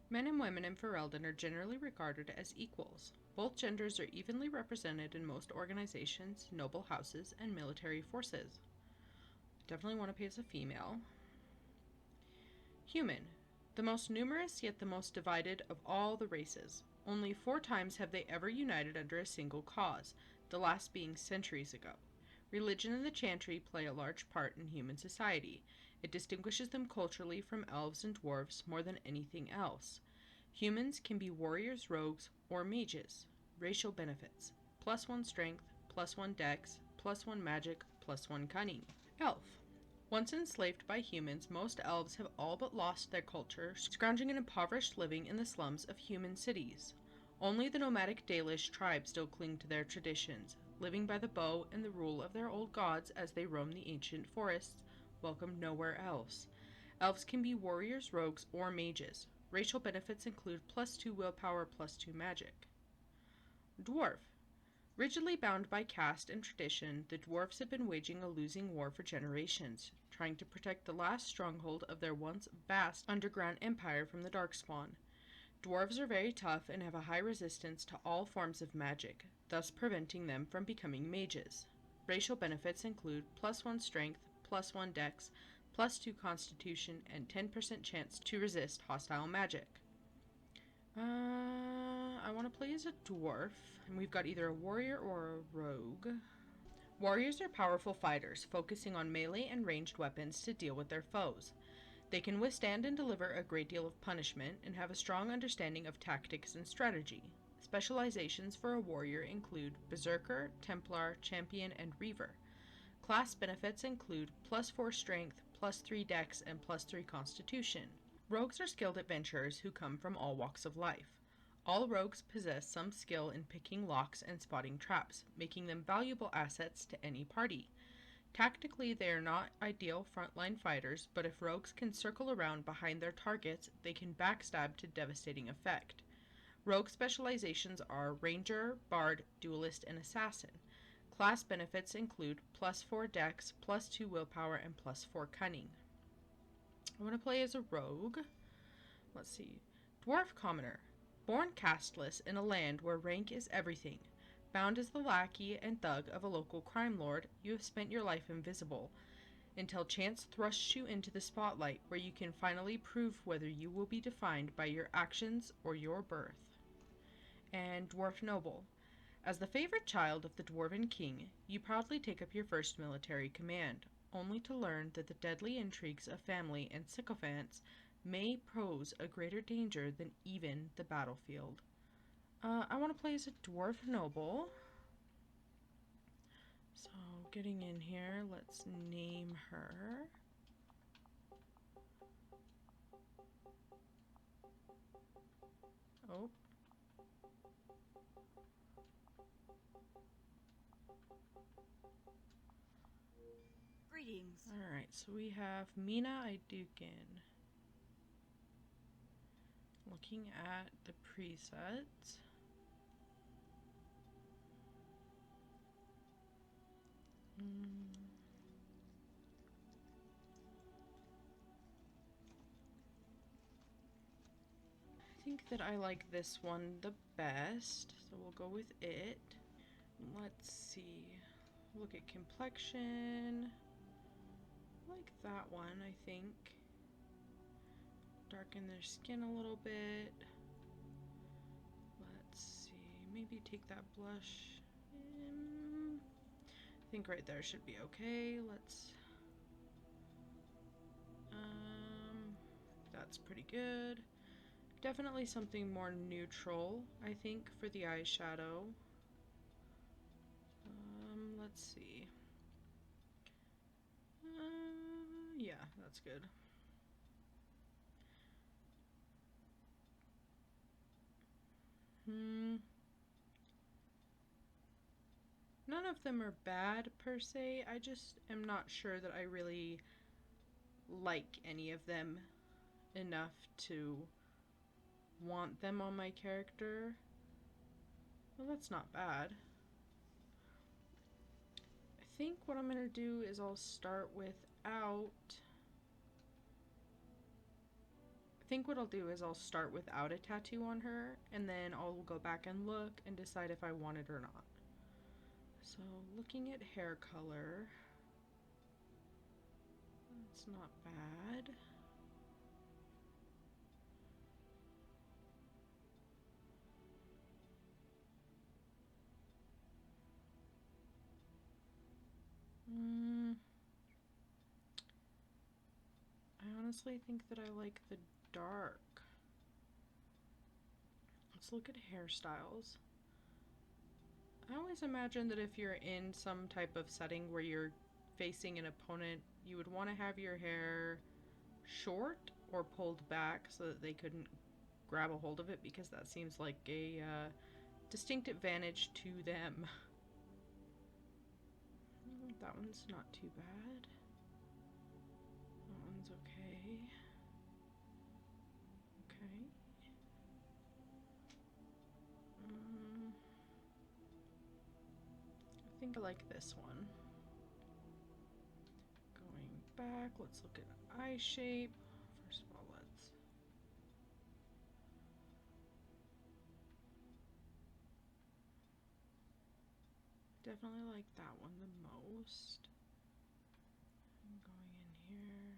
Men and women in Ferelden are generally regarded as equals. Both genders are evenly represented in most organizations, noble houses, and military forces. Definitely want to pay as a female. Human. The most numerous yet the most divided of all the races. Only 4 times have they ever united under a single cause, the last being centuries ago. Religion and the chantry play a large part in human society. It distinguishes them culturally from elves and dwarves more than anything else. Humans can be warriors, rogues, or mages. Racial benefits. +1 strength, +1 dex, +1 magic, +1 cunning. Elf. Once enslaved by humans, most elves have all but lost their culture, scrounging an impoverished living in the slums of human cities. Only the nomadic Dalish tribes still cling to their traditions, living by the bow and the rule of their old gods as they roam the ancient forests, welcomed nowhere else. Elves can be warriors, rogues, or mages. Racial benefits include +2 willpower, +2 magic. Dwarf. Rigidly bound by caste and tradition, the dwarfs have been waging a losing war for generations, trying to protect the last stronghold of their once vast underground empire from the Darkspawn. Dwarves are very tough and have a high resistance to all forms of magic, thus preventing them from becoming mages. Racial benefits include +1 strength, +1 dex, +2 constitution, and 10% chance to resist hostile magic. I want to play as a dwarf, and we've got either a warrior or a rogue. Warriors are powerful fighters, focusing on melee and ranged weapons to deal with their foes. They can withstand and deliver a great deal of punishment, and have a strong understanding of tactics and strategy. Specializations for a warrior include Berserker, Templar, Champion, and Reaver. Class benefits include +4 strength, +3 dex, and +3 constitution. Rogues are skilled adventurers who come from all walks of life. All rogues possess some skill in picking locks and spotting traps, making them valuable assets to any party. Tactically, they are not ideal frontline fighters, but if rogues can circle around behind their targets, they can backstab to devastating effect. Rogue specializations are Ranger, Bard, Duelist, and Assassin. Class benefits include +4 dex, +2 willpower, and +4 cunning. I want to play as a rogue. Let's see. Dwarf Commoner. Born casteless in a land where rank is everything. Bound as the lackey and thug of a local crime lord, you have spent your life invisible, until chance thrusts you into the spotlight, where you can finally prove whether you will be defined by your actions or your birth. And Dwarf Noble. As the favorite child of the Dwarven King, you proudly take up your first military command, only to learn that the deadly intrigues of family and sycophants may pose a greater danger than even the battlefield. I want to play as a Dwarf Noble. So, getting in here, let's name her. Oh. Greetings. Alright, so we have Mina Idukin. Looking at the presets. I think that I like this one the best, so we'll go with it. Let's see. Look at complexion. I like that one, I think. Darken their skin a little bit. Let's see. Maybe take that blush. I think right there should be okay. Let's... that's pretty good. Definitely something more neutral, I think, for the eyeshadow. Let's see. Yeah, that's good. None of them are bad per se. I just am not sure that I really like any of them enough to want them on my character. Well, that's not bad. I think what I'm gonna do is I'll start without think what I'll do is I'll start without a tattoo on her, and then I'll go back and look and decide if I want it or not. So looking at hair color, it's not bad. I honestly think that I like the dark. Let's look at hairstyles. I always imagine that if you're in some type of setting where you're facing an opponent, you would want to have your hair short or pulled back so that they couldn't grab a hold of it, because that seems like a distinct advantage to them. That one's not too bad. That one's okay. Okay. I think I like this one. Going back, let's look at eye shape. First of all, let's... Definitely like that one the most. I'm going in here.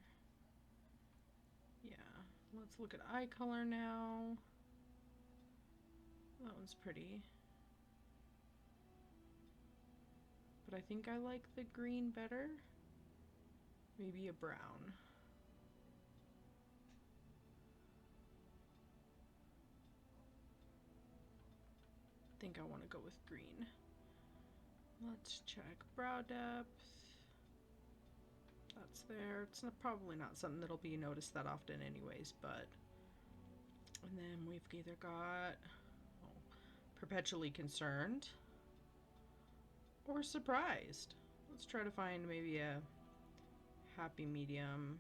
Yeah, let's look at eye color now. That one's pretty. But I think I like the green better. Maybe a brown. I think I want to go with green. Let's check brow depth. That's there. It's probably not something that'll be noticed that often anyways, but... And then we've either got perpetually concerned or surprised. Let's try to find maybe a happy medium.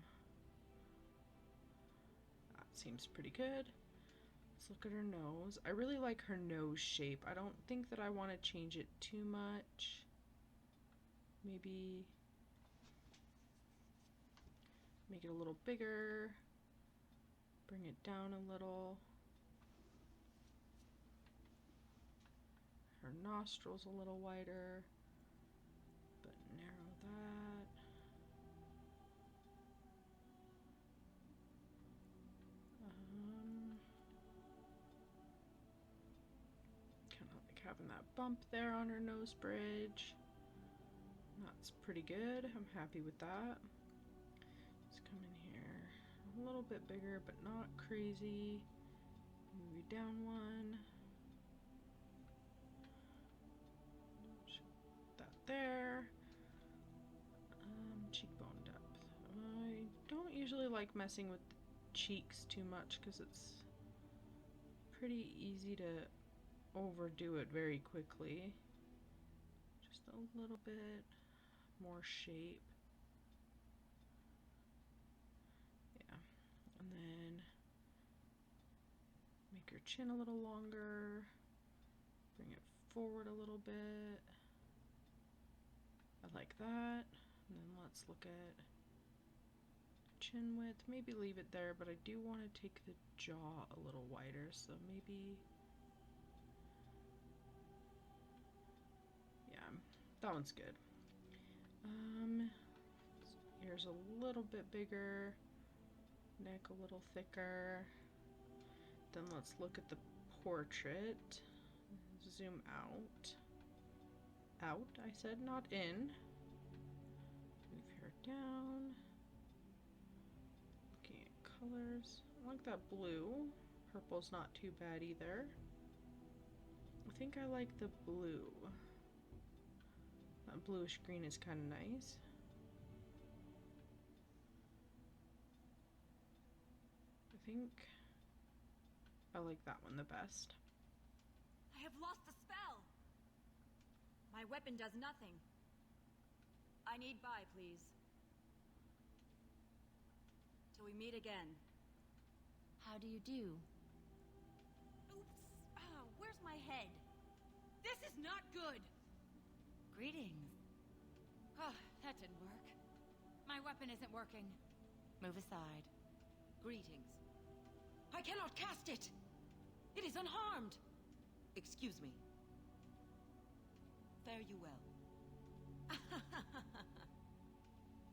That seems pretty good. Let's look at her nose. I really like her nose shape. I don't think that I want to change it too much. Maybe make it a little bigger. Bring it down a little. Her nostrils a little wider, but narrow that. Kind of like having that bump there on her nose bridge. That's pretty good. I'm happy with that. Let's come in here a little bit bigger, but not crazy. Maybe down one. That there. Cheekbone depth. I don't usually like messing with the cheeks too much because it's pretty easy to overdo it very quickly. Just a little bit more shape. Yeah. And then make your chin a little longer. Bring it forward a little bit. I like that. And then let's look at chin width. Maybe leave it there, but I do want to take the jaw a little wider, so maybe... Yeah, that one's good. Ears a little bit bigger, neck a little thicker. Then let's look at the portrait. Zoom out. Out, I said, not in. Move hair down. Looking at colors. I like that blue. Purple's not too bad either. I think I like the blue. That bluish green is kind of nice. I think I like that one the best. I have lost the spell! My weapon does nothing. I need buy, please. Till we meet again. How do you do? Oops! Ah, where's my head? This is not good! Greetings. Ah, that didn't work. My weapon isn't working. Move aside. Greetings. I cannot cast it! It is unharmed! Excuse me. Fare you well.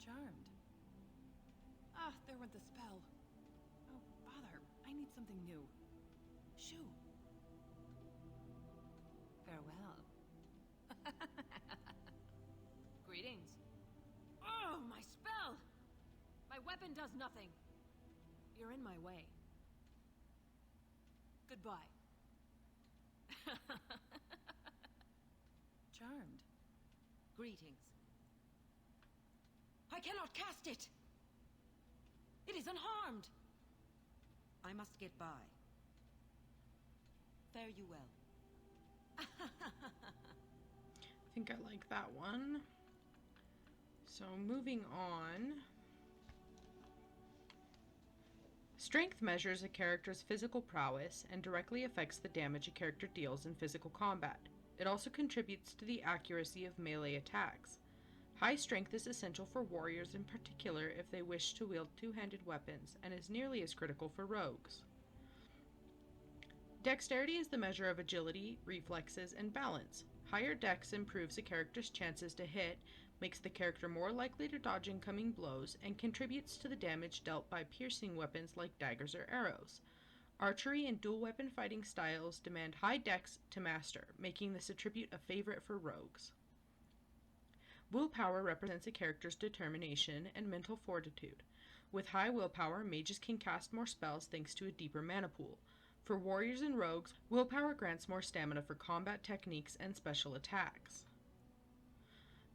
Charmed. Ah, there went the spell. Oh, bother. I need something new. Shoo. Farewell. Greetings. Oh, my spell! My weapon does nothing. You're in my way. Goodbye. Charmed. Greetings. I cannot cast it! It is unharmed! I must get by. Fare you well. I think I like that one. So moving on. Strength measures a character's physical prowess and directly affects the damage a character deals in physical combat. It also contributes to the accuracy of melee attacks. High strength is essential for warriors in particular if they wish to wield two-handed weapons, and is nearly as critical for rogues. Dexterity is the measure of agility, reflexes, and balance. Higher dex improves a character's chances to hit, makes the character more likely to dodge incoming blows, and contributes to the damage dealt by piercing weapons like daggers or arrows. Archery and dual weapon fighting styles demand high dex to master, making this attribute a favorite for rogues. Willpower represents a character's determination and mental fortitude. With high willpower, mages can cast more spells thanks to a deeper mana pool. For warriors and rogues, willpower grants more stamina for combat techniques and special attacks.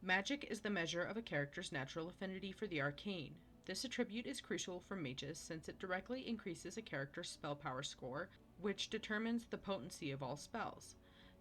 Magic is the measure of a character's natural affinity for the arcane. This attribute is crucial for mages since it directly increases a character's spell power score, which determines the potency of all spells.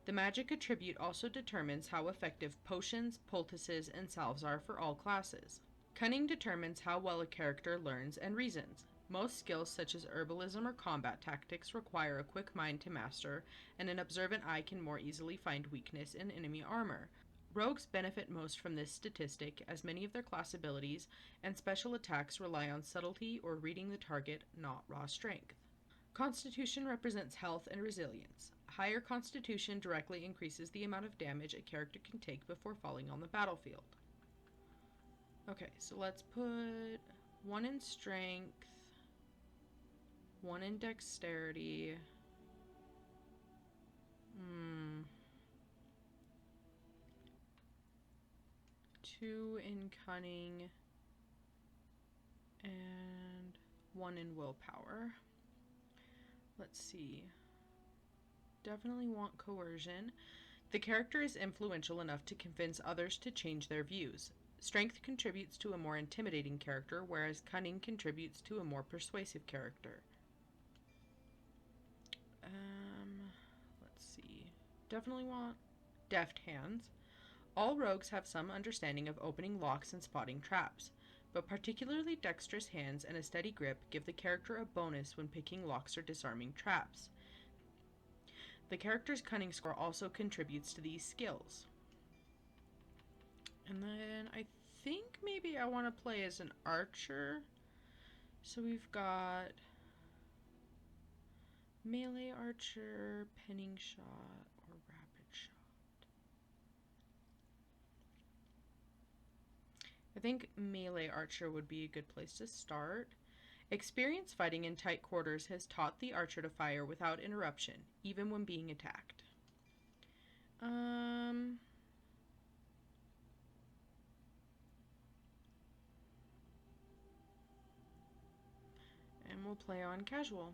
The magic attribute also determines how effective potions, poultices, and salves are for all classes. Cunning determines how well a character learns and reasons. Most skills such as herbalism or combat tactics require a quick mind to master, and an observant eye can more easily find weakness in enemy armor. Rogues benefit most from this statistic, as many of their class abilities and special attacks rely on subtlety or reading the target, not raw strength. Constitution represents health and resilience. Higher constitution directly increases the amount of damage a character can take before falling on the battlefield. Okay, so let's put 1 in strength, 1 in dexterity. 2 in cunning, and 1 in willpower. Let's see. Definitely want coercion. The character is influential enough to convince others to change their views. Strength contributes to a more intimidating character, whereas cunning contributes to a more persuasive character. Let's see. Definitely want deft hands. All rogues have some understanding of opening locks and spotting traps, but particularly dexterous hands and a steady grip give the character a bonus when picking locks or disarming traps. The character's cunning score also contributes to these skills. And then I think maybe I want to play as an archer. So we've got melee archer, penning shot, or rapid shot. I think melee archer would be a good place to start. Experience fighting in tight quarters has taught the archer to fire without interruption, even when being attacked. And we'll play on casual.